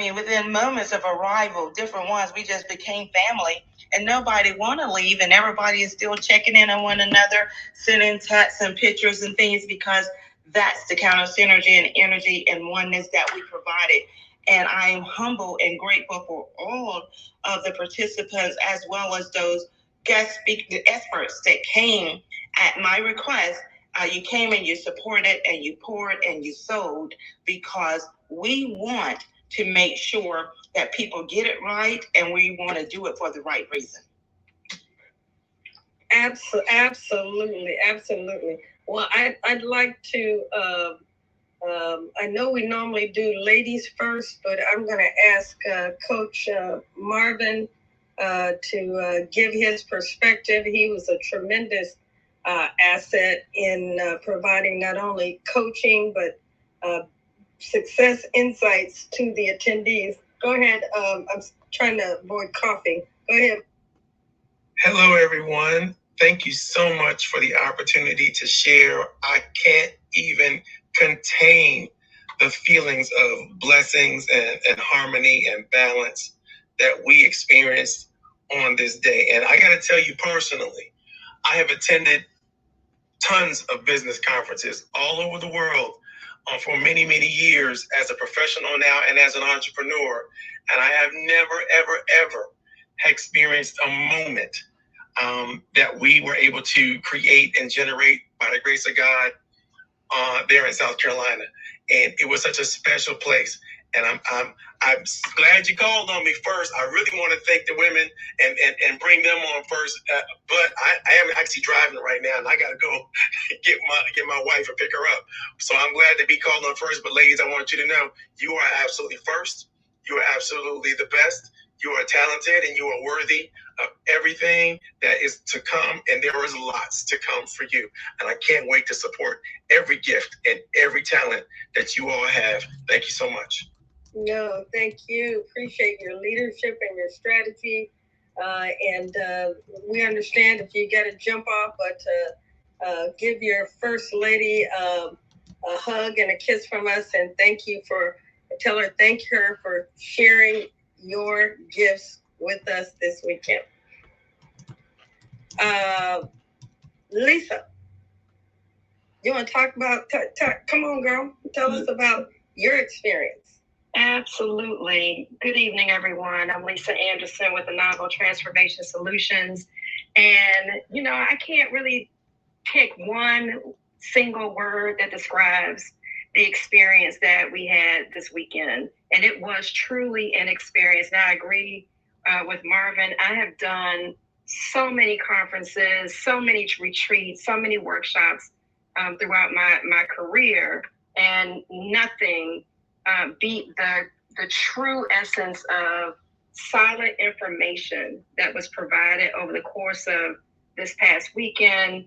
mean, within moments of arrival, different ones, we just became family, and nobody want to leave, and everybody is still checking in on one another, sending texts and pictures and things, because that's the kind of synergy and energy and oneness that we provided. And I am humble and grateful for all of the participants, as well as those guest speakers, experts that came at my request. You came and you supported and you poured and you sold, because we want to make sure that people get it right, and we want to do it for the right reason. Absolutely. Well, I'd like to, I know we normally do ladies first, but I'm going to ask Coach Marvin to give his perspective. He was a tremendous asset in providing not only coaching, but success insights to the attendees. Go ahead. I'm trying to avoid coughing. Go ahead. Hello, everyone. Thank you so much for the opportunity to share. I can't even contain the feelings of blessings and harmony and balance that we experienced on this day. And I got to tell you personally, I have attended tons of business conferences all over the world for many, many years as a professional now and as an entrepreneur. And I have never, ever experienced a moment that we were able to create and generate by the grace of God there in South Carolina. And it was such a special place. And I'm glad you called on me first. I really want to thank the women and bring them on first. But I am actually driving right now, and I got to go get my wife and pick her up. So I'm glad to be called on first. But ladies, I want you to know you are absolutely first. You are absolutely the best. You are talented, and you are worthy of everything that is to come. And there is lots to come for you. And I can't wait to support every gift and every talent that you all have. Thank you so much. No, thank you. Appreciate your leadership and your strategy. And we understand if you got to jump off, but give your first lady a hug and a kiss from us. And thank her for sharing your gifts with us this weekend. Lisa, you want to talk about, come on, girl, tell us about your experience. Absolutely. Good evening, everyone. I'm Lisa Anderson with the Novel Transformation Solutions. And, I can't really pick one single word that describes the experience that we had this weekend. And it was truly an experience. Now, I agree with Marvin. I have done so many conferences, so many retreats, so many workshops throughout my career, and nothing beat the true essence of solid information that was provided over the course of this past weekend.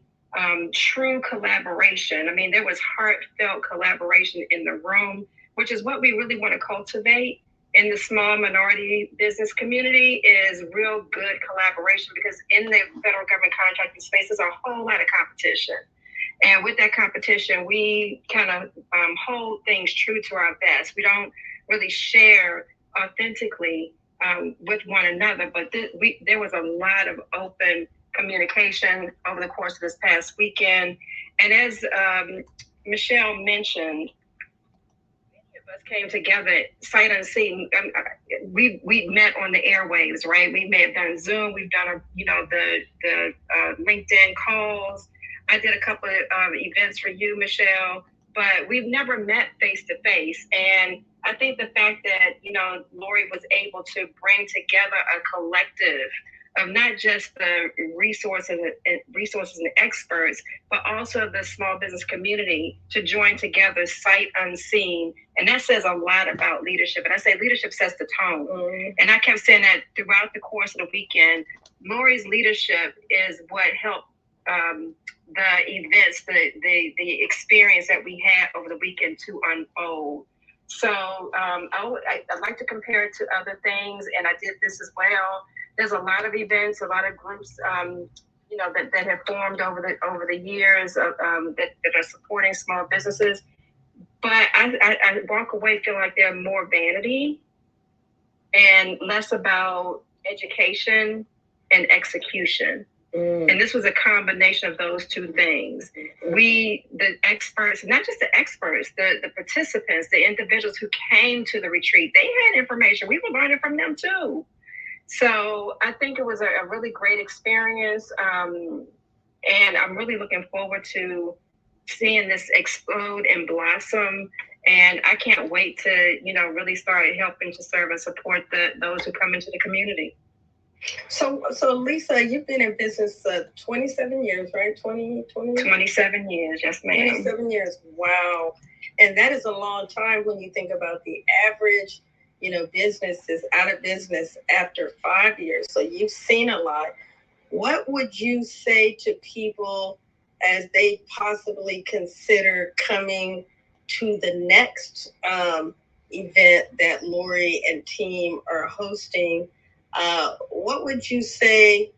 True collaboration. I mean, there was heartfelt collaboration in the room, which is what we really want to cultivate in the small minority business community, is real good collaboration, because in the federal government contracting space, there's a whole lot of competition. And with that competition, we kind of hold things true to our vest. We don't really share authentically with one another, but there was a lot of open communication over the course of this past weekend. And as Michelle mentioned, many of us came together sight unseen. We met on the airwaves, right? We may have done Zoom. We've done the LinkedIn calls. I did a couple of events for you, Michelle, but we've never met face to face. And I think the fact that, Lori was able to bring together a collective of not just the resources and experts, but also the small business community to join together sight unseen. And that says a lot about leadership. And I say leadership sets the tone. Mm-hmm. And I kept saying that throughout the course of the weekend. Lori's leadership is what helped the events, the experience that we had over the weekend to unfold. So I like to compare it to other things, and I did this as well. There's a lot of events, a lot of groups, that have formed over the years that are supporting small businesses. But I walk away feeling like they're more vanity and less about education and execution. And this was a combination of those two things. We, the experts, not just the experts, the participants, the individuals who came to the retreat, they had information. We were learning from them too. So I think it was a really great experience. And I'm really looking forward to seeing this explode and blossom. And I can't wait to, really start helping to serve and support those who come into the community. So Lisa, you've been in business 27 years, right? 27 years, yes, ma'am. 27 years, wow. And that is a long time when you think about the average, business is out of business after 5 years. So you've seen a lot. What would you say to people as they possibly consider coming to the next event that Lori and team are hosting? What would you say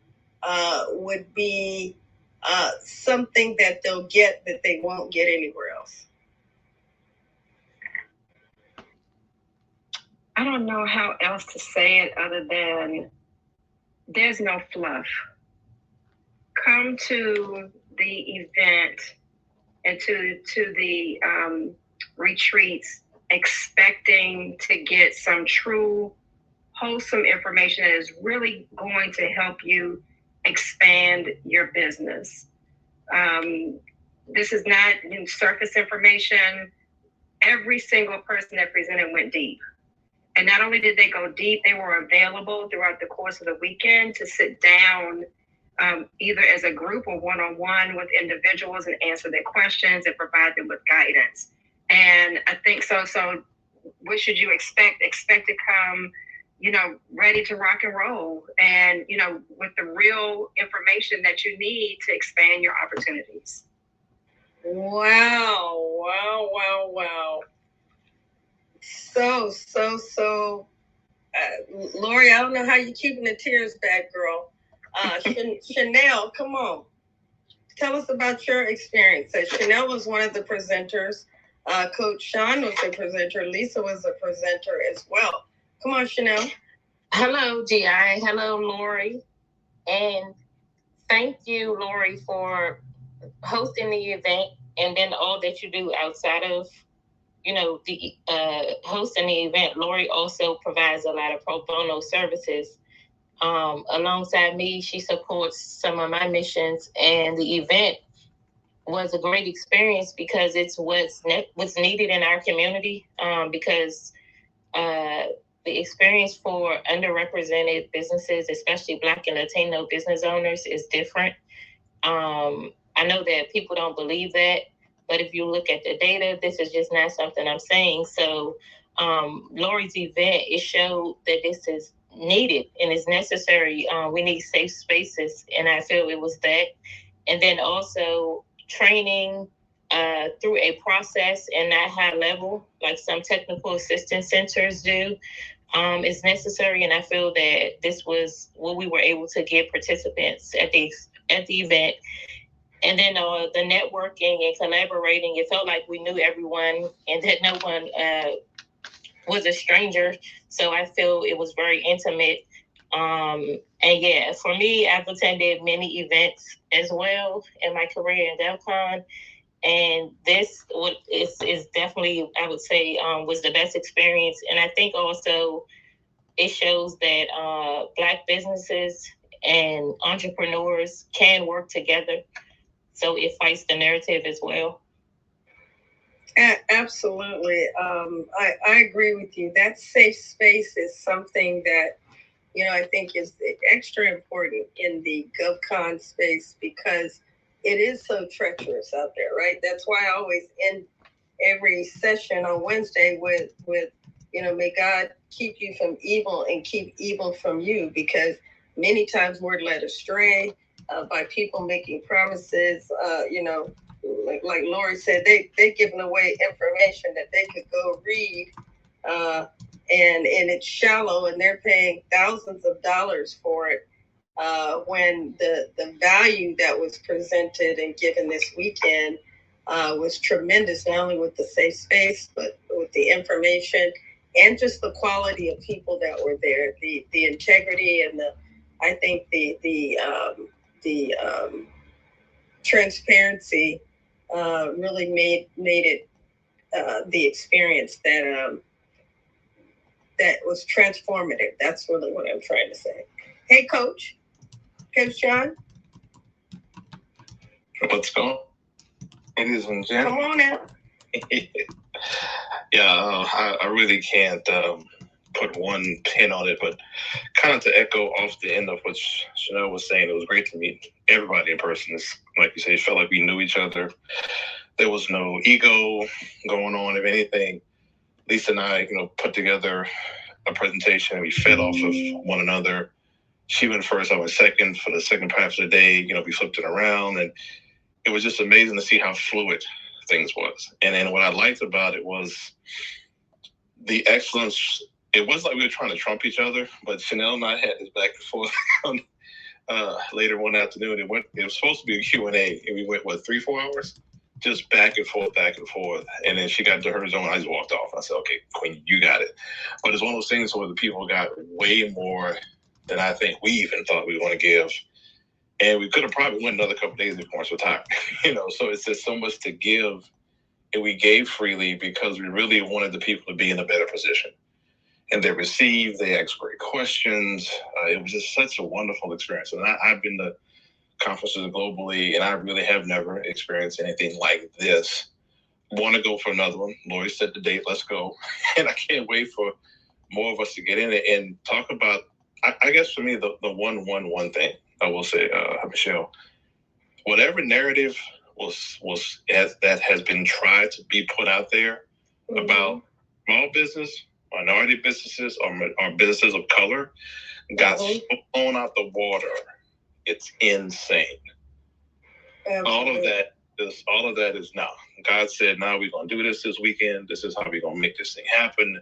would be something that they'll get that they won't get anywhere else? I don't know how else to say it other than there's no fluff. Come to the event and to the retreats expecting to get some true wholesome information that is really going to help you expand your business. This is not surface information. Every single person that presented went deep. And not only did they go deep, they were available throughout the course of the weekend to sit down either as a group or one-on-one with individuals and answer their questions and provide them with guidance. And I think so what should you expect? Expect to come ready to rock and roll and, with the real information that you need to expand your opportunities. Wow. So, Lori, I don't know how you're keeping the tears back, girl. Chanel, come on. Tell us about your experience. Chanel was one of the presenters. Coach Sean was a presenter. Lisa was a presenter as well. Come on, Chanel. Hello, GI. Hello, Lori. And thank you, Lori, for hosting the event and then all that you do outside of, the hosting the event. Lori also provides a lot of pro bono services. Alongside me, she supports some of my missions, and the event was a great experience because it's what's needed in our community, because the experience for underrepresented businesses, especially Black and Latino business owners, is different. I know that people don't believe that, but if you look at the data, this is just not something I'm saying. So Lori's event, it showed that this is needed and is necessary. We need safe spaces, and I feel it was that. And then also training through a process and not high level, like some technical assistance centers do, is necessary. And I feel that this was what we were able to give participants at the event. And then the networking and collaborating, it felt like we knew everyone and that no one was a stranger. So I feel it was very intimate. And yeah, for me, I've attended many events as well in my career in DevCon. And this is definitely, I would say, was the best experience. And I think also it shows that Black businesses and entrepreneurs can work together. So it fights the narrative as well. Absolutely. I agree with you. That safe space is something that, I think is extra important in the GovCon space because it is so treacherous out there, right? That's why I always end every session on Wednesday with may God keep you from evil and keep evil from you, because many times we're led astray by people making promises, like Lori said, they're giving away information that they could go read, and it's shallow, and they're paying thousands of dollars for it, when the value that was presented and given this weekend was tremendous, not only with the safe space, but with the information and just the quality of people that were there, the integrity and I think the transparency really made it the experience that was transformative. That's really what I'm trying to say. Hey, Coach John. Let's go. Ladies and gentlemen. Come on out. I really can't put one pin on it, but kind of to echo off the end of what Chanel was saying, it was great to meet everybody in person. It's, like you say, it felt like we knew each other. There was no ego going on. If anything, Lisa and I, put together a presentation. We fed off of one another. She went first, I went second. For the second half of the day, we flipped it around, and it was just amazing to see how fluid things was. And then what I liked about it was the excellence. It wasn't like we were trying to trump each other, but Chanel and I had this back and forth later one afternoon. It was supposed to be a Q&A, and we went, 3-4 hours? Just back and forth. And then she got to her zone. I just walked off. I said, okay, Queen, you got it. But it's one of those things where the people got way more than I think we even thought we were going to give. And we could have probably went another couple of days before it's retired. So it's just so much to give. And we gave freely because we really wanted the people to be in a better position. And they asked great questions. It was just such a wonderful experience. And I've been to conferences globally, and I really have never experienced anything like this. Want to go for another one. Lori set the date, let's go. And I can't wait for more of us to get in it and talk about, I guess for me, the one thing I will say, Michelle, whatever narrative that has been tried to be put out there about small business, minority businesses, or businesses of color got so blown out the water. It's insane. Absolutely. All of that is now. God said, now we're going to do this weekend. This is how we're going to make this thing happen.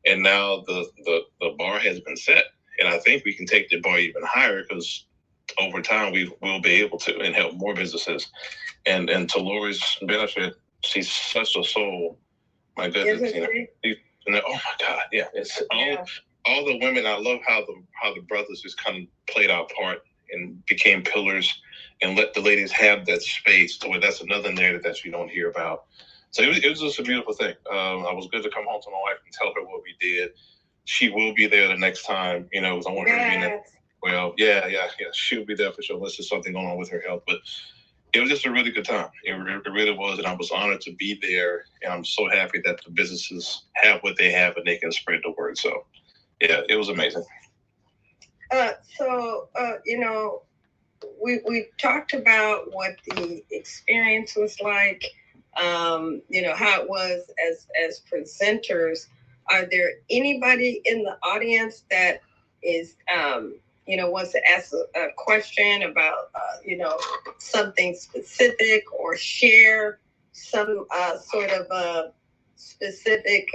And now the bar has been set. And I think we can take the bar even higher because over time we will be able to and help more businesses. And to Lori's benefit, she's such a soul. My goodness, oh my God, yeah. It's all the women. I love how the brothers just kind of played our part and became pillars and let the ladies have that space to where that's another narrative that you don't hear about. So it was just a beautiful thing. I was good to come home to my wife and tell her what we did. She will be there the next time, I want her to be there. Well, yeah. She'll be there for sure. Unless there's something going on with her health. But it was just a really good time. It really was. And I was honored to be there. And I'm so happy that the businesses have what they have and they can spread the word. So, yeah, it was amazing. We talked about what the experience was like, how it was as presenters. Are there anybody in the audience that is, wants to ask a question about, something specific or share some sort of a specific,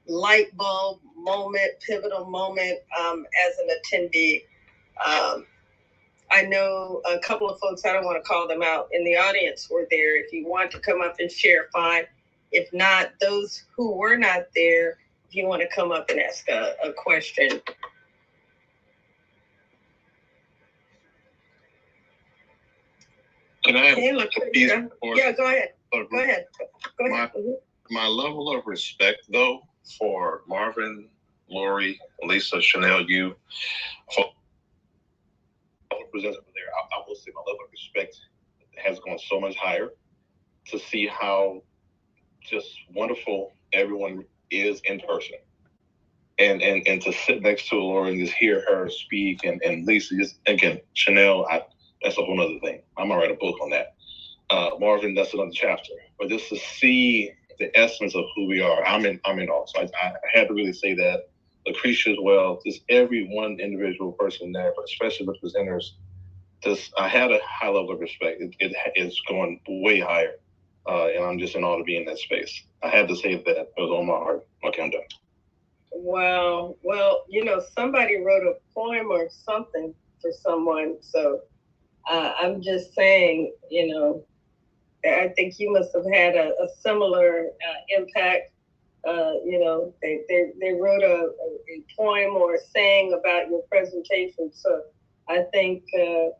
light bulb moment, pivotal moment as an attendee? I know a couple of folks, I don't want to call them out, in the audience were there. If you want to come up and share, fine. If not, those who were not there, if you want to come up and ask a question. Can I? Yeah, go ahead. Go ahead. My level of respect, though, for Marvin, Lori, Lisa, Chanel, you, for presenters there, I will say my level of respect has gone so much higher to see how just wonderful everyone is in person. And to sit next to Lori and just hear her speak, and Lisa, just again, Chanel, that's a whole other thing. I'm gonna write a book on that. Marvin, that's another chapter. But just to see the essence of who we are, I'm in awe. So I had to really say that. Lucretia as well, just every one individual person there, but especially the presenters, I had a high level of respect. It is going way higher. And I'm just in awe to be in that space. I had to say that. It was on my heart. Okay, I'm done. Wow. Well, somebody wrote a poem or something for someone. So I'm just saying, I think you must have had a similar impact They wrote a poem or a saying about your presentation. So I think, the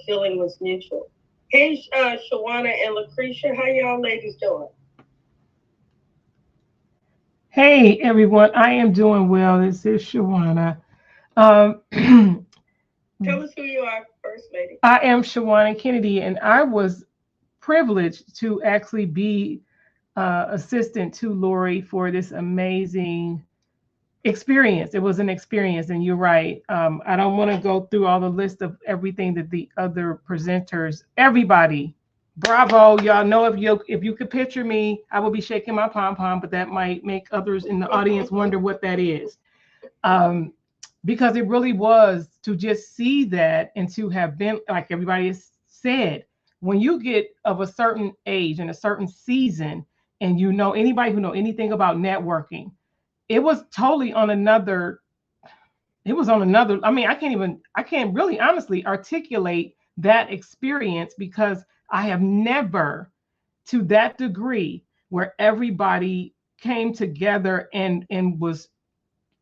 feeling was mutual. Hey, Shawana and Lucretia, how y'all ladies doing? Hey, everyone. I am doing well. This is Shawana. Tell us who you are, First Lady. I am Shawana Kennedy, and I was privileged to actually be assistant to Lori for this amazing experience. It was an experience, and you're right. I don't want to go through all the list of everything that the other presenters, everybody, bravo, y'all know if you could picture me, I would be shaking my pom pom, but that might make others in the audience wonder what that is. Because it really was to just see that and to have been, like everybody has said, when you get of a certain age and a certain season, and anybody who know anything about networking, it was totally on another. It was on another. I mean, I can't really honestly articulate that experience because I have never, to that degree, where everybody came together and was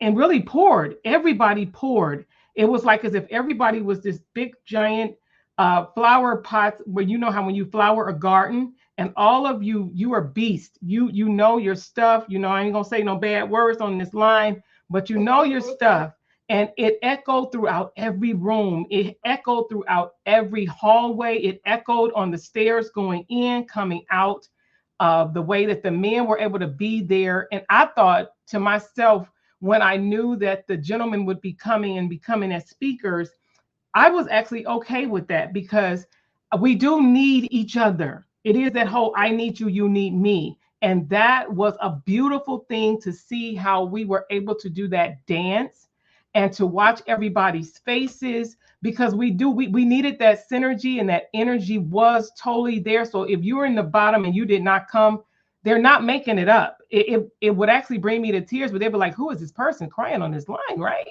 and really poured. Everybody poured. It was like as if everybody was this big giant flower pots where how when you flower a garden and all of you are beasts. You know your stuff. I ain't gonna say no bad words on this line, but you know your stuff. And it echoed throughout every room. It echoed throughout every hallway. It echoed on the stairs going in, coming out. The way that the men were able to be there. And I thought to myself, when I knew that the gentlemen would be coming as speakers, I was actually okay with that because we do need each other. It is that whole I need you, you need me. And that was a beautiful thing to see how we were able to do that dance and to watch everybody's faces because we needed that synergy and that energy was totally there. So if you were in the bottom and you did not come, they're not making it up. It would actually bring me to tears, but they'd be like, who is this person crying on this line, right?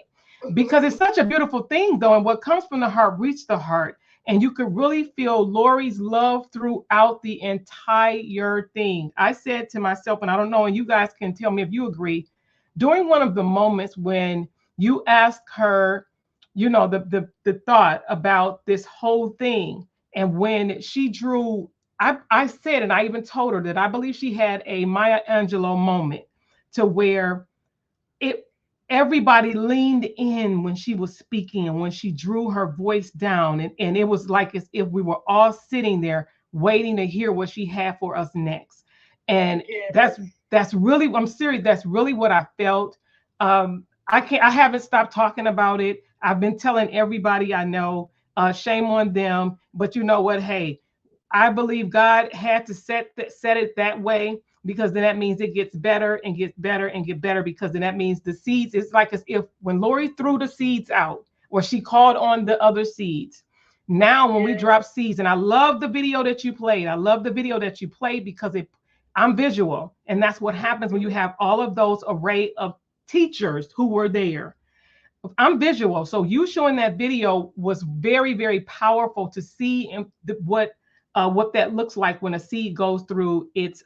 Because it's such a beautiful thing, though. And what comes from the heart reaches the heart. And you could really feel Lori's love throughout the entire thing. I said to myself, and I don't know, and you guys can tell me if you agree, during one of the moments when you asked her, the thought about this whole thing, and when she drew, I said, and I even told her that I believe she had a Maya Angelou moment to where everybody leaned in when she was speaking and when she drew her voice down. And it was like as if we were all sitting there waiting to hear what she had for us next. And that's really, I'm serious, that's really what I felt. I haven't stopped talking about it. I've been telling everybody I know, shame on them. But you know what? Hey, I believe God had to set it that way because then that means it gets better and gets better and get better because then that means the seeds, it's like as if when Lori threw the seeds out or she called on the other seeds. Now when we drop seeds, and I love the video that you played. I love the video that you played because I'm visual. And that's what happens when you have all of those array of teachers who were there. I'm visual. So you showing that video was very, very powerful to see what that looks like when a seed goes through its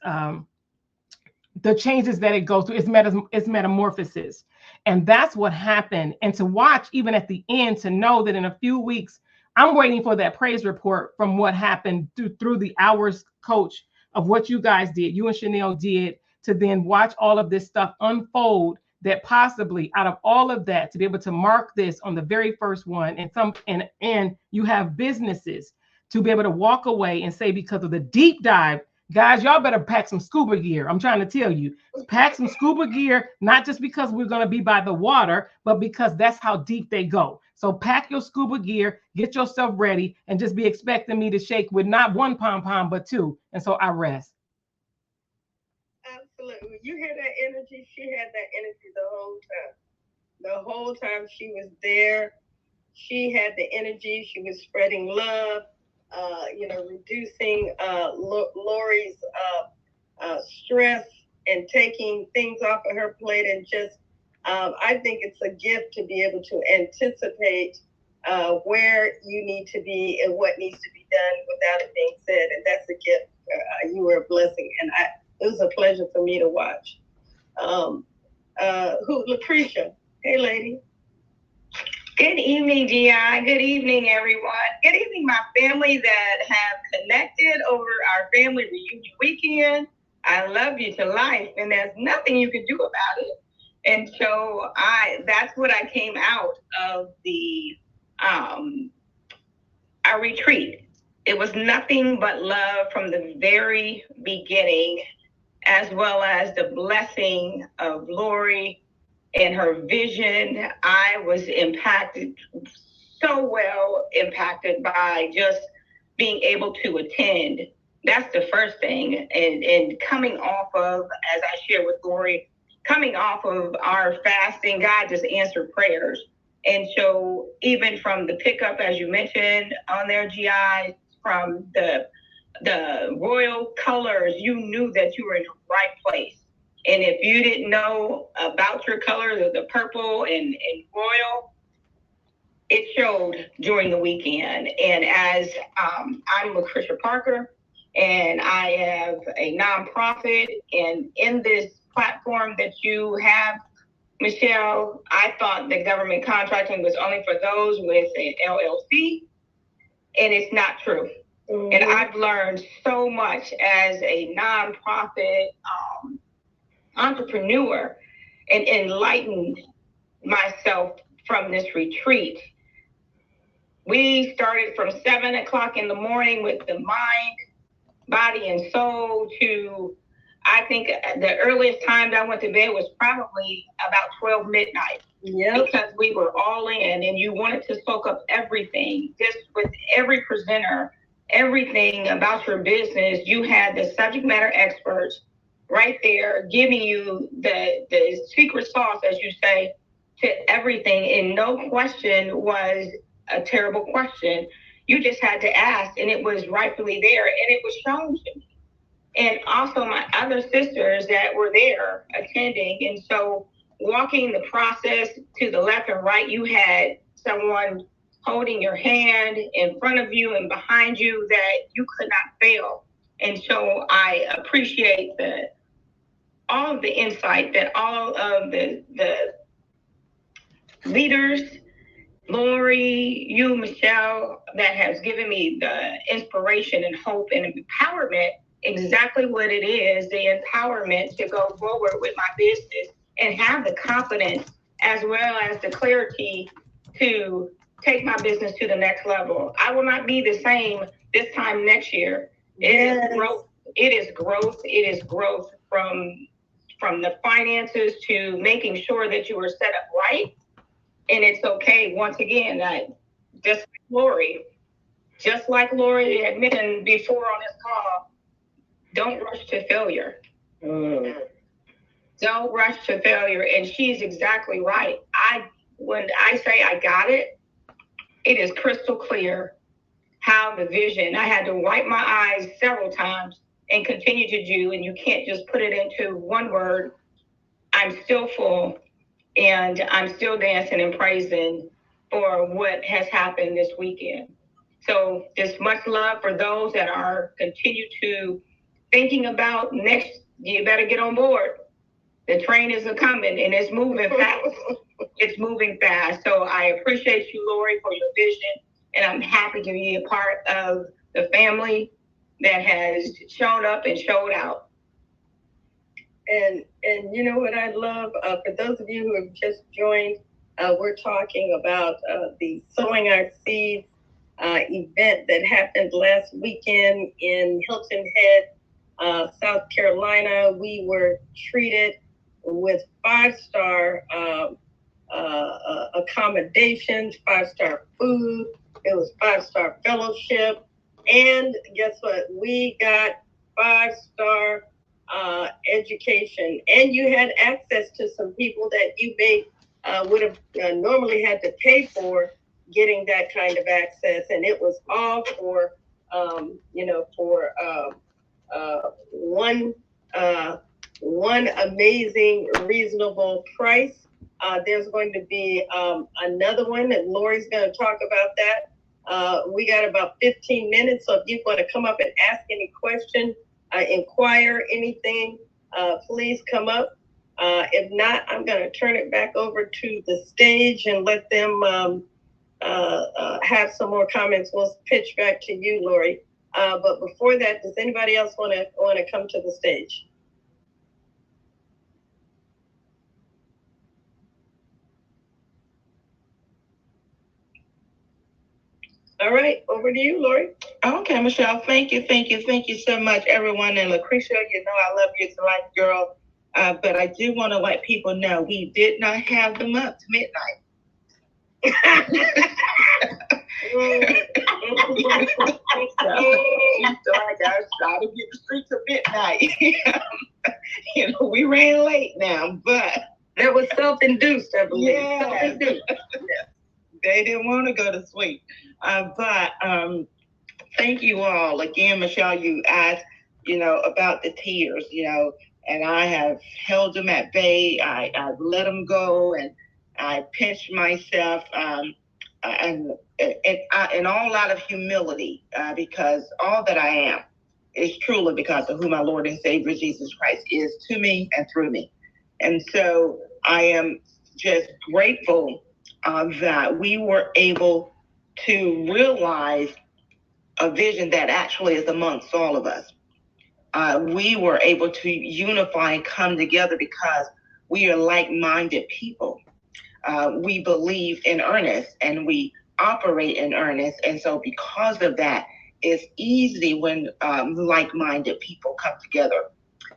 the changes that it goes through, its metamorphosis. And that's what happened. And to watch even at the end, to know that in a few weeks, I'm waiting for that praise report from what happened through the hours, coach, of what you guys did, you and Chanel did, to then watch all of this stuff unfold, that possibly out of all of that, to be able to mark this on the very first one, and you have businesses to be able to walk away and say, because of the deep dive, guys, y'all better pack some scuba gear. I'm trying to tell you, pack some scuba gear, not just because we're going to be by the water, but because that's how deep they go. So pack your scuba gear, get yourself ready, and just be expecting me to shake with not one pom-pom, but two. And so I rest. Absolutely. You hear that energy? She had that energy the whole time. The whole time she was there, she had the energy. She was spreading love, reducing Lori's stress and taking things off of her plate. And just, I think it's a gift to be able to anticipate where you need to be and what needs to be done without it being said. And that's a gift. You were a blessing. And it was a pleasure for me to watch. Lucretia. Hey, lady. Good evening, GI. Good evening, everyone. Good evening, my family that have connected over our family reunion weekend. I love you to life, and there's nothing you can do about it. And so that's what I came out of the our retreat. It was nothing but love from the very beginning, as well as the blessing of Lori and her vision. I was so well impacted by just being able to attend. That's the first thing. And coming off of, as I shared with Lori, coming off of our fasting, God just answered prayers. And so even from the pickup, as you mentioned on their GI, from the royal colors, you knew that you were in the right place. And if you didn't know about your colors, the purple and royal, it showed during the weekend. And as I'm Lucretia Parker, and I have a nonprofit, and in this platform that you have, Michelle, I thought that government contracting was only for those with an LLC, and it's not true. Mm-hmm. And I've learned so much as a nonprofit entrepreneur and enlightened myself from this retreat. We started from 7 o'clock in the morning with the mind, body, and soul to, I think the earliest time that I went to bed was probably about 12 midnight. Yep. Because we were all in, and you wanted to soak up everything, just with every presenter, everything about your business. You had the subject matter experts right there giving you the secret sauce, as you say, to everything. And no question was a terrible question. You just had to ask, and it was rightfully there, and it was shown to me. And also my other sisters that were there attending. And so walking the process to the left and right, you had someone holding your hand in front of you and behind you that you could not fail. And so I appreciate all of the insight that all of the leaders, Lori, you, Michelle, that has given me the inspiration and hope and empowerment, exactly what it is, the empowerment to go forward with my business and have the confidence as well as the clarity to take my business to the next level. I will not be the same this time next year. Yes. It is growth. It is growth from the finances to making sure that you are set up right. And it's okay, once again, just like Lori had mentioned before on this call, don't rush to failure. Don't rush to failure. And she's exactly right. When I say I got it, it is crystal clear how the vision, I had to wipe my eyes several times and continue to do, and you can't just put it into one word. I'm still full, and I'm still dancing and praising for what has happened this weekend. So just much love for those that are continue to thinking about next, you better get on board. The train is coming and it's moving fast. It's moving fast. So I appreciate you, Lori, for your vision. And I'm happy to be a part of the family that has shown up and showed out. And you know what I love? For those of you who have just joined, we're talking about the Sowing Our Seeds event that happened last weekend in Hilton Head, South Carolina. We were treated with 5-star accommodations, 5-star food. It was 5-star fellowship. And guess what? We got 5-star education. And you had access to some people that you may would have normally had to pay for getting that kind of access. And it was all for, one amazing, reasonable price. There's going to be another one, and Lori's going to talk about that. We got about 15 minutes, so if you want to come up and ask any question, inquire anything, please come up. If not, I'm going to turn it back over to the stage and let them have some more comments. We'll pitch back to you, Lori. But before that, does anybody else want to come to the stage? All right, over to you, Lori. Okay, Michelle, thank you so much, everyone. And Lucretia, you know I love you to life, girl. But I do want to let people know we did not have them up to midnight. So I got to get the streets at midnight. You know, we ran late now, but that was self-induced, I believe. Yeah. Self-induced. They didn't want to go to sleep. But thank you all. Again, Michelle, you asked, you know, about the tears, you know, and I have held them at bay. I've let them go, and I pinched myself, and all out of humility, because all that I am is truly because of who my Lord and Savior Jesus Christ is to me and through me. And so I am just grateful that we were able to realize a vision that actually is amongst all of us. We were able to unify and come together because we are like-minded people. We believe in earnest and we operate in earnest. And so because of that, it's easy when like-minded people come together.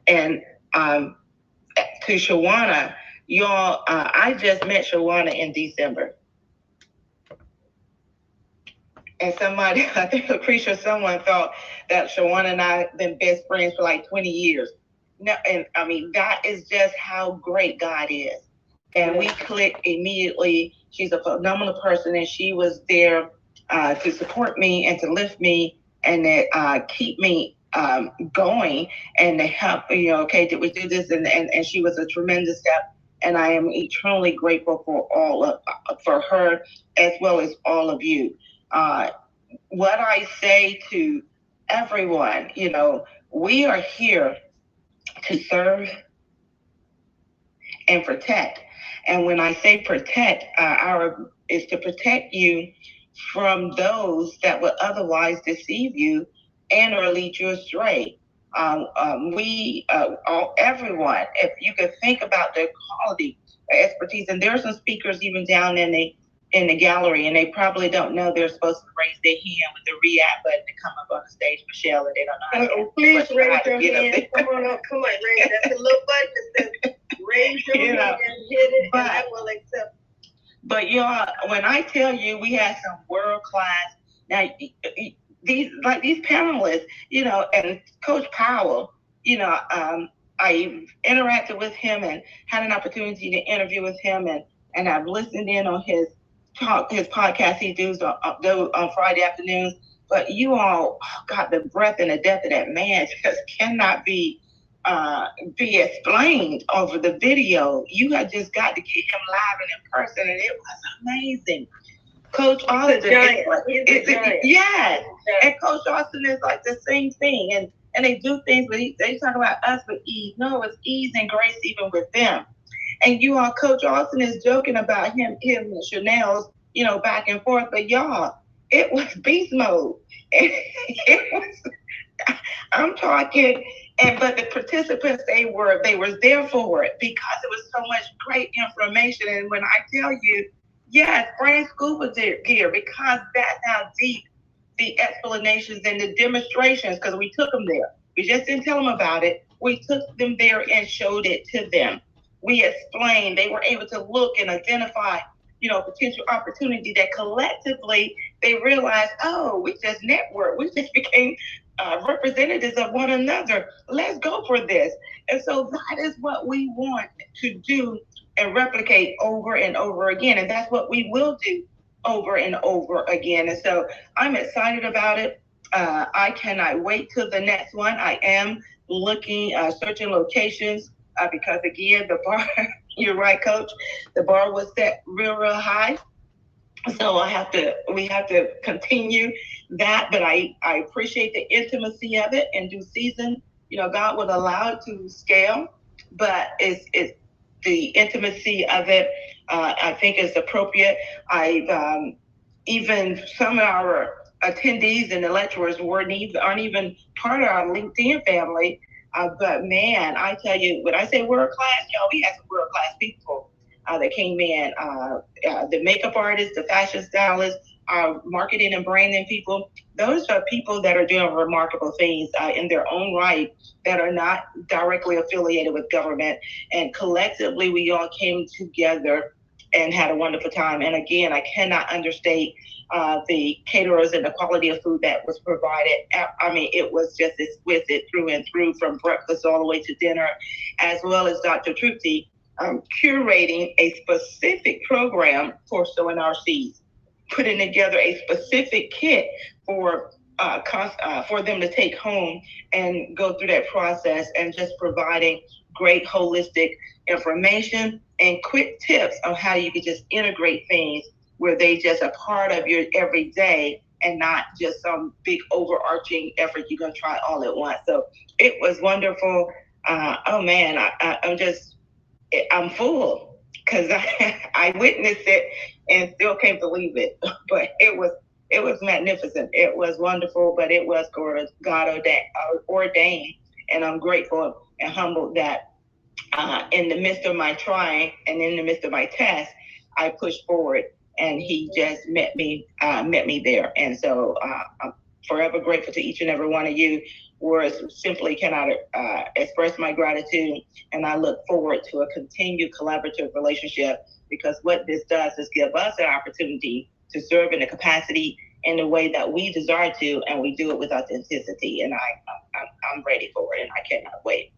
And to Shawana, y'all, I just met Shawana in December. And somebody, I think Lucretia, someone thought that Shawana and I have been best friends for like 20 years. No, and I mean, that is just how great God is. And we clicked immediately. She's a phenomenal person, and she was there to support me and to lift me and to keep me going and to help, you know, okay, did we do this? And she was a tremendous help. And I am eternally grateful for her as well as all of you. What I say to everyone, you know, we are here to serve and protect. And when I say protect, is to protect you from those that would otherwise deceive you and or lead you astray. Everyone, if you could think about their quality, their expertise, and there are some speakers even down in the gallery, and they probably don't know they're supposed to raise their hand with the react button to come up on the stage, Michelle, and they don't know. Please raise your hand. Come on, raise. That's a little button that says raise your hand and hit it, and I will accept. But y'all, when I tell you we had some world class, now these panelists, you know, and Coach Powell, you know, I interacted with him and had an opportunity to interview with him, and I've listened in on his podcast he does on Friday afternoons. But you all got the breadth and the depth of that man just cannot be explained over the video. You had just got to get him live and in person, and it was amazing. Coach Austin, yes, and Coach Austin is like the same thing, and they do things, but they talk about us with ease. No, it's ease and grace even with them. And you all, Coach Austin is joking about him and Chanel's, you know, back and forth, but y'all, it was beast mode. It was, I'm talking, but the participants, they were there for it because it was so much great information. And when I tell you, yes, bring scuba gear, because that's how deep the explanations and the demonstrations, because we took them there. We just didn't tell them about it. We took them there and showed it to them. We explained, they were able to look and identify, you know, potential opportunity that collectively they realized, oh, we just networked. We just became representatives of one another. Let's go for this. And so that is what we want to do and replicate over and over again. And that's what we will do over and over again. And so I'm excited about it. I cannot wait till the next one. I am looking, searching locations because again, the bar, you're right, Coach, the bar was set real high. So we have to continue that, but I appreciate the intimacy of it in due season. You know, God would allow it to scale, but it's the intimacy of it, I think is appropriate. Even some of our attendees and the lecturers aren't even part of our LinkedIn family. But man, I tell you, when I say world class, y'all, we had some world class people that came in. The makeup artists, the fashion stylists, marketing and branding people. Those are people that are doing remarkable things in their own right that are not directly affiliated with government. And collectively, we all came together and had a wonderful time. And again, I cannot understate the caterers and the quality of food that was provided. I mean, it was just exquisite through and through, from breakfast all the way to dinner, as well as Dr. Trupti curating a specific program for Sowing Our Seeds, putting together a specific kit for them to take home and go through that process, and just providing great holistic information and quick tips on how you can just integrate things where they just a part of your everyday and not just some big overarching effort you're going to try all at once. So it was wonderful. Oh man, I'm full because I witnessed it and still can't believe it. But it was magnificent. It was wonderful, but it was God ordained. And I'm grateful and humbled that in the midst of my trying and in the midst of my test, I pushed forward, and he just met me there. And so I'm forever grateful to each and every one of you. Words simply cannot express my gratitude, and I look forward to a continued collaborative relationship, because what this does is give us an opportunity to serve in the capacity in the way that we desire to, and we do it with authenticity. And I'm ready for it, and I cannot wait.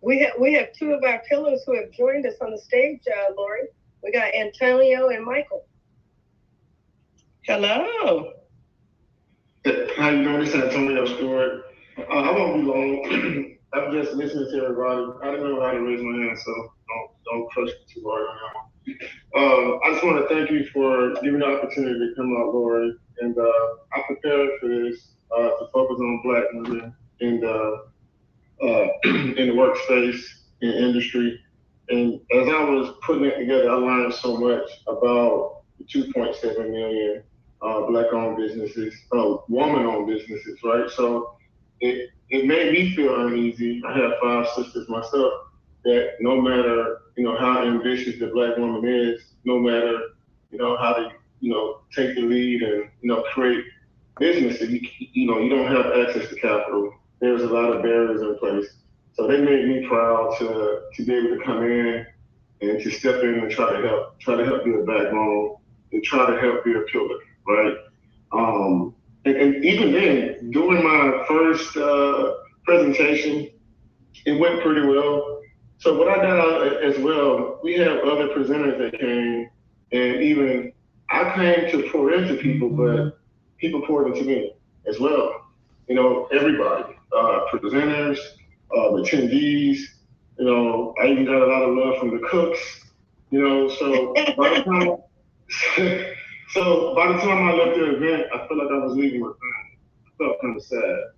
We have two of our pillars who have joined us on the stage, Lori. We got Antonio and Michael. Hello. How you doing? This is Antonio Stewart. I won't be long. I'm just listening to everybody. I didn't know how to raise my hand, so don't crush me too hard on that. I just want to thank you for giving the opportunity to come out, Lori. And I prepared for this to focus on Black women in the workspace, in industry. And as I was putting it together, I learned so much about the 2.7 million Black-owned businesses, woman-owned businesses, right? So it made me feel uneasy. I have 5 sisters myself, that no matter, how ambitious the Black woman is, no matter, how to, take the lead and, create businesses, you don't have access to capital. There's a lot of barriers in place. So they made me proud to be able to come in and to step in and try to help be a backbone, and try to help be a pillar, right? And even then, during my first presentation, it went pretty well. So what I got out as well, we have other presenters that came, and even I came to pour into people, but people poured into me as well. Everybody, presenters, attendees, I even got a lot of love from the cooks, so by the time I left the event, I felt like I was leaving my family. I felt kind of sad.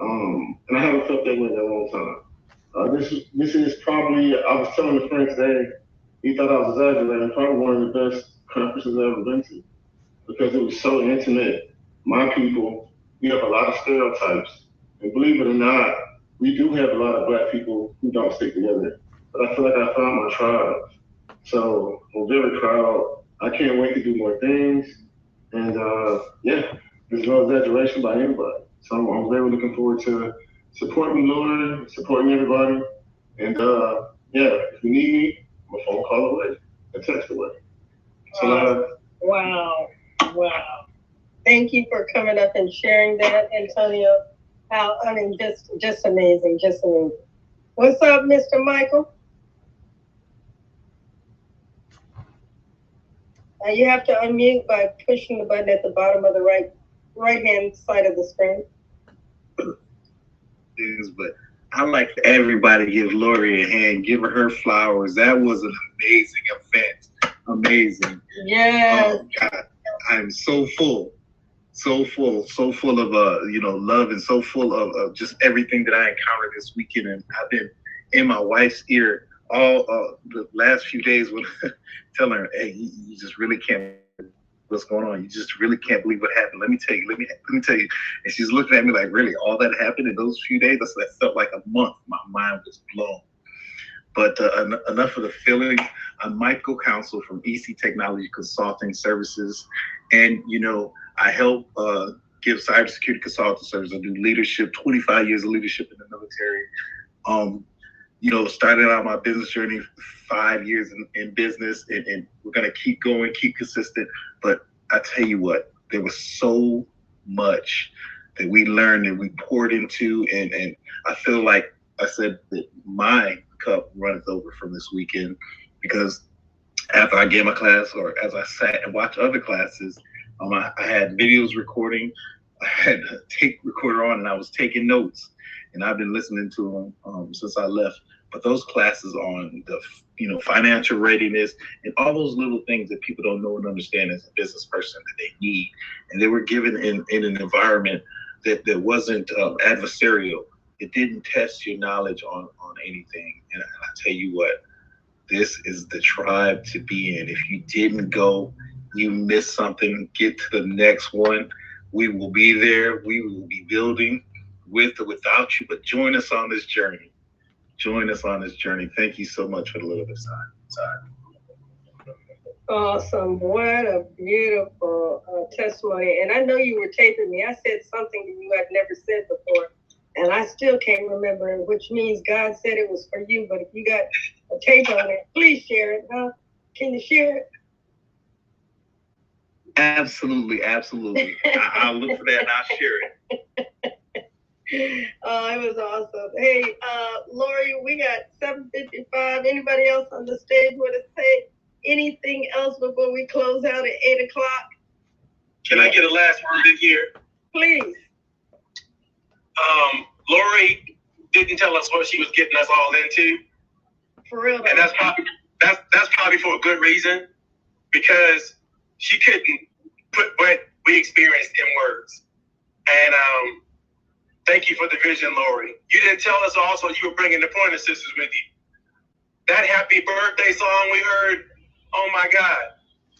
And I haven't felt that way in a long time. This is probably, I was telling a friend today, he thought I was exaggerating, probably one of the best conferences I've ever been to, because it was so intimate. My people, we have a lot of stereotypes. And believe it or not, we do have a lot of Black people who don't stick together. But I feel like I found my tribe. So I'm very proud. I can't wait to do more things. And there's no exaggeration by anybody. So I'm very looking forward to supporting Lori, supporting everybody. And if you need me, I'm a phone call away, a text away. So Wow. Thank you for coming up and sharing that, Antonio. Just amazing, just amazing. What's up, Mr. Michael? You have to unmute by pushing the button at the bottom of the right-hand side of the screen. But I'd like everybody to give Lori a hand, give her flowers. That was an amazing event. Amazing. Yes. Oh, God. I'm so full of love, and so full of just everything that I encountered this weekend. And I've been in my wife's ear all the last few days with telling her, hey, you just really can't. What's going on? You just really can't believe what happened. Let me tell you. Let me tell you. And she's looking at me like, really, all that happened in those few days? That felt like a month. My mind was blown. But enough of the feelings. I'm Michael Counsel from EC Technology Consulting Services, and I help give cybersecurity consulting services. I do leadership, 25 years of leadership in the military. Started out my business journey 5 years in business, and we're going to keep going, keep consistent. But I tell you what, there was so much that we learned and we poured into, and I feel like I said that my cup runneth over from this weekend, because after I gave my class, or as I sat and watched other classes, I had videos recording, I had a tape recorder on, and I was taking notes, and I've been listening to them since I left. But those classes on the financial readiness and all those little things that people don't know and understand as a business person that they need, and they were given in an environment that wasn't adversarial. It didn't test your knowledge on anything. And I tell you what, this is the tribe to be in. If you didn't go, you missed something. Get to the next one. We will be there. We will be building with or without you, but join us on this journey. Join us on this journey. Thank you so much for the little bit of time. Awesome. What a beautiful testimony. And I know you were taping me. I said something that you had never said before, and I still can't remember it, which means God said it was for you. But if you got a tape on it, please share it. Huh? Can you share it? Absolutely. I'll look for that and I'll share it. Oh, it was awesome. Hey, Lori, we got 7:55. Anybody else on the stage want to say anything else before we close out at 8 o'clock? Can I get a last word in here? Please. Lori didn't tell us what she was getting us all into. For real. And that's probably for a good reason, because she couldn't put what we experienced in words. And thank you for the vision, Lori. You didn't tell us also you were bringing the Pointer Sisters with you. That happy birthday song we heard, oh my God.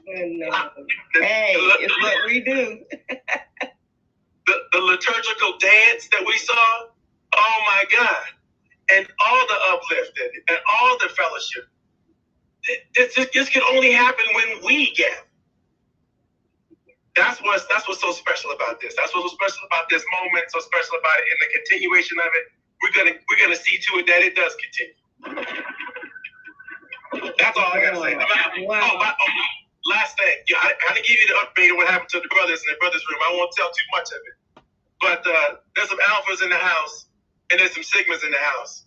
It's what we do. The liturgical dance that we saw, oh my God. And all the uplifting and all the fellowship. This can only happen when we gather. That's what's so special about this. That's what's so special about this moment, so special about it. And the continuation of it, we're gonna see to it that it does continue. That's all I gotta say. Last thing. Yeah, I had to give you the update on what happened to the brothers in the brothers' room. I won't tell too much of it. But there's some alphas in the house, and there's some sigmas in the house.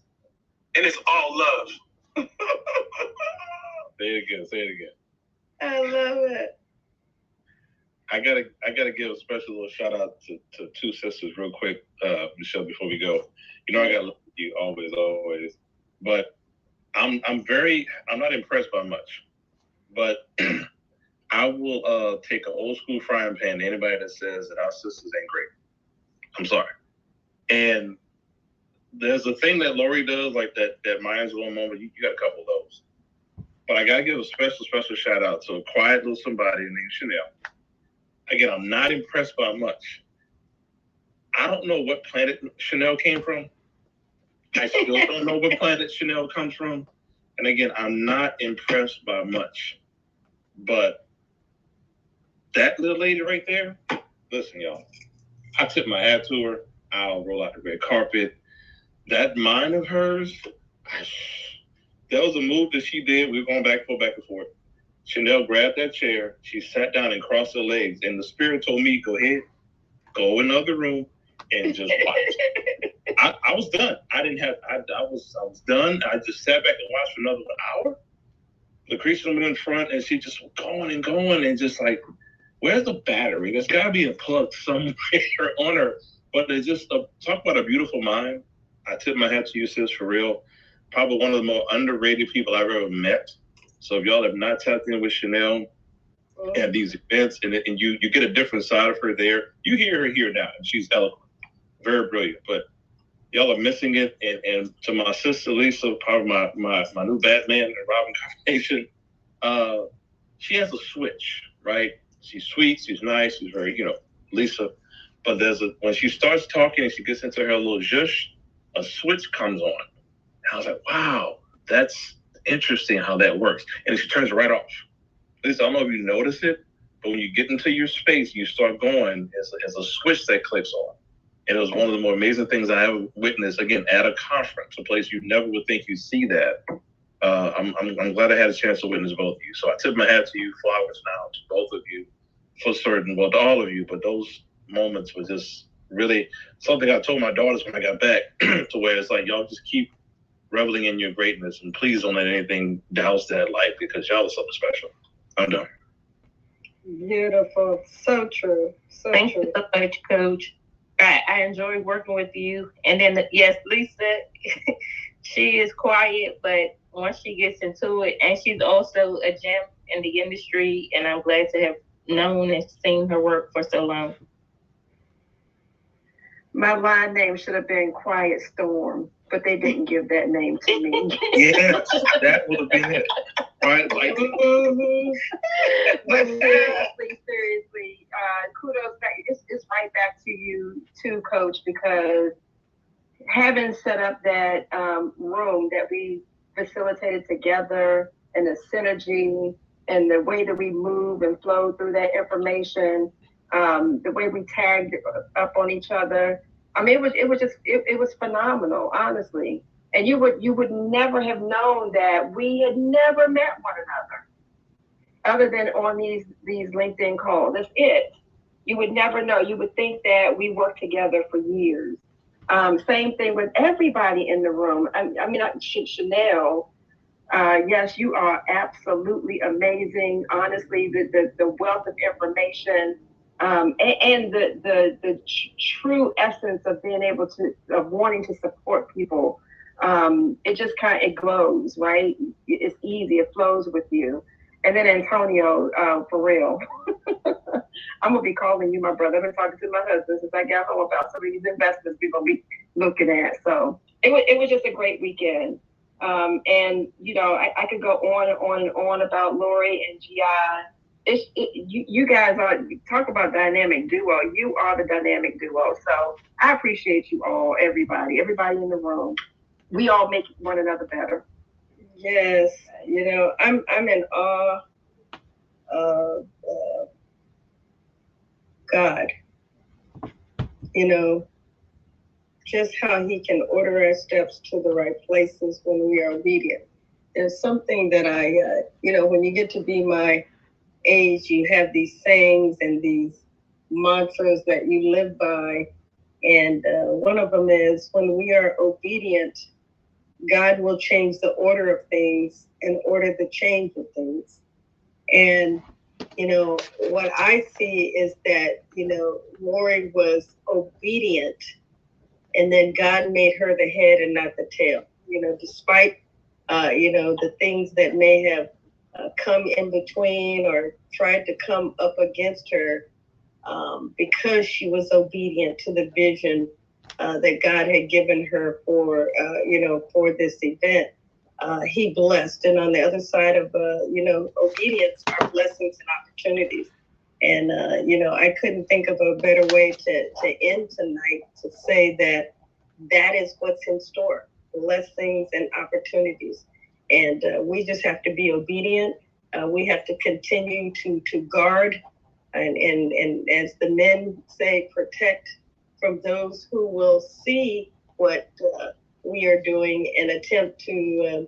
And it's all love. Say it again. I love it. I gotta give a special little shout out to two sisters real quick, Michelle, before we go. I gotta love you always. But I'm not impressed by much. But I will take an old school frying pan to anybody that says that our sisters ain't great. I'm sorry. And there's a thing that Lori does, like that mind's blowing moment. You got a couple of those. But I gotta give a special shout out to a quiet little somebody named Chanel. Again, I'm not impressed by much. I don't know what planet Chanel came from. I still don't know what planet Chanel comes from. And again, I'm not impressed by much. But that little lady right there, listen, y'all, I tip my hat to her. I'll roll out the red carpet. That mind of hers, that was a move that she did. We were going back and forth. Chanel grabbed that chair. She sat down and crossed her legs. And the spirit told me, go ahead, go in the other room and just watch. I was done. I was done. I just sat back and watched for another hour. Lucretia went in front and she just going and just like, where's the battery? There's got to be a plug somewhere on her. But they just talk about a beautiful mind. I tip my hat to you, sis, for real. Probably one of the more underrated people I've ever met. So if y'all have not tapped in with Chanel at these events, and you get a different side of her there, you hear her here now, and she's eloquent, very brilliant. But y'all are missing it. And to my sister Lisa, part of my new Batman and Robin combination, she has a switch, right? She's sweet, she's nice, she's very, Lisa. But when she starts talking and she gets into her little zhush, a switch comes on. And I was like, wow, that's interesting how that works. And she turns it right off. At least I don't know if you notice it, but when you get into your space, you start going, there's a switch that clicks on. And it was one of the more amazing things I ever witnessed, again, at a conference, a place you never would think you'd see that. I'm glad I had a chance to witness both of you. So I tip my hat to you, flowers now, to both of you, for certain, well, to all of you, but those moments were just really something I told my daughters when I got back, to where it's like, y'all just keep reveling in your greatness, and please don't let anything douse that light, because y'all are something special. I'm done. Beautiful. So true. So Thank true. you so much, Coach. I enjoy working with you. And then, yes, Lisa, she is quiet, but once she gets into it, and she's also a gem in the industry, and I'm glad to have known and seen her work for so long. My line name should have been Quiet Storm, but they didn't give that name to me. Yeah, that would have been it. Right? Like, But seriously, kudos back. It's right back to you too, Coach, because having set up that room that we facilitated together, and the synergy and the way that we move and flow through that information, the way we tagged up on each other. I mean, it was phenomenal, honestly. And you would never have known that we had never met one another, other than on these LinkedIn calls. That's it. You would never know. You would think that we worked together for years. Same thing with everybody in the room. I mean, Chanel. Yes, you are absolutely amazing. Honestly, the wealth of information, and the true essence of being able of wanting to support people. It just it glows, right? It's easy. It flows with you. And then Antonio, for real, I'm gonna be calling you my brother. I've been talking to my husband since I got home about some of these investments we're gonna be looking at. So it was just a great weekend. And I could go on and on and on about Lori and GI. You guys talk about dynamic duo. You are the dynamic duo. So I appreciate you all, everybody in the room. We all make one another better. Yes, I'm in awe of God. Just how He can order our steps to the right places when we are obedient. There's something that when you get to be my age, you have these sayings and these mantras that you live by. And one of them is, when we are obedient, God will change the order of things and order the change of things. And, what I see is that, Lori was obedient, and then God made her the head and not the tail. Despite, the things that may have come in between or tried to come up against her, because she was obedient to the vision that God had given her for this event. He blessed. And on the other side of, obedience are blessings and opportunities. And, I couldn't think of a better way to end tonight, to say that is what's in store, blessings and opportunities. And we just have to be obedient. We have to continue to guard and as the men say, protect from those who will see what we are doing and attempt to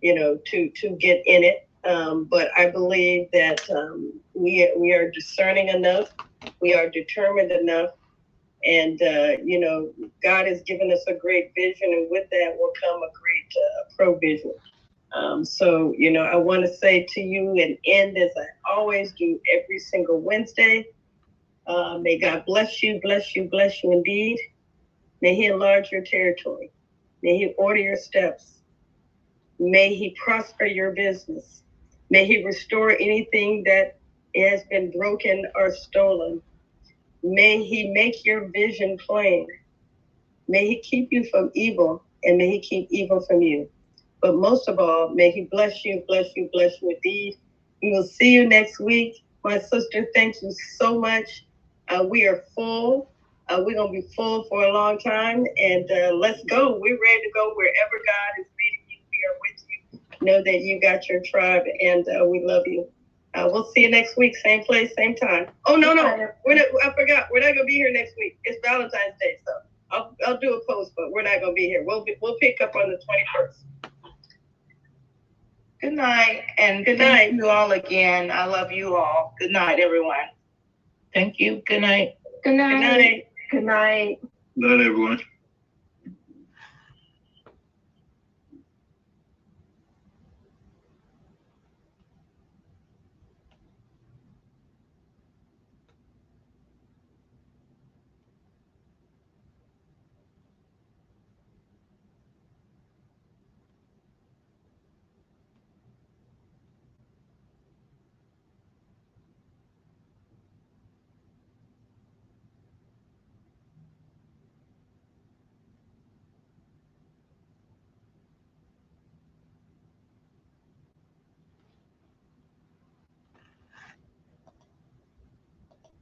get in it. But I believe that we are discerning enough, we are determined enough, and God has given us a great vision, and with that will come a great provision. So I want to say to you, and end as I always do every single Wednesday, may God bless you, bless you, bless you indeed. May He enlarge your territory. May He order your steps. May He prosper your business. May He restore anything that has been broken or stolen. May He make your vision plain. May he keep you from evil, and may he keep evil from you. But most of all, may he bless you, bless you, bless you indeed. We will see you next week. My sister, thank you so much. We are full. We're going to be full for a long time. And let's go. We're ready to go wherever God is leading you. We are with you. Know that you got your tribe, and we love you. We'll see you next week. Same place, same time. Oh, no. I forgot. We're not going to be here next week. It's Valentine's Day, so I'll do a post, but we're not going to be here. We'll pick up on the 21st. Good night, and Good thank night. you all again. I love you all. Good night, everyone. Thank you. Good night. Good night. Good night. Good night. Good night, everyone.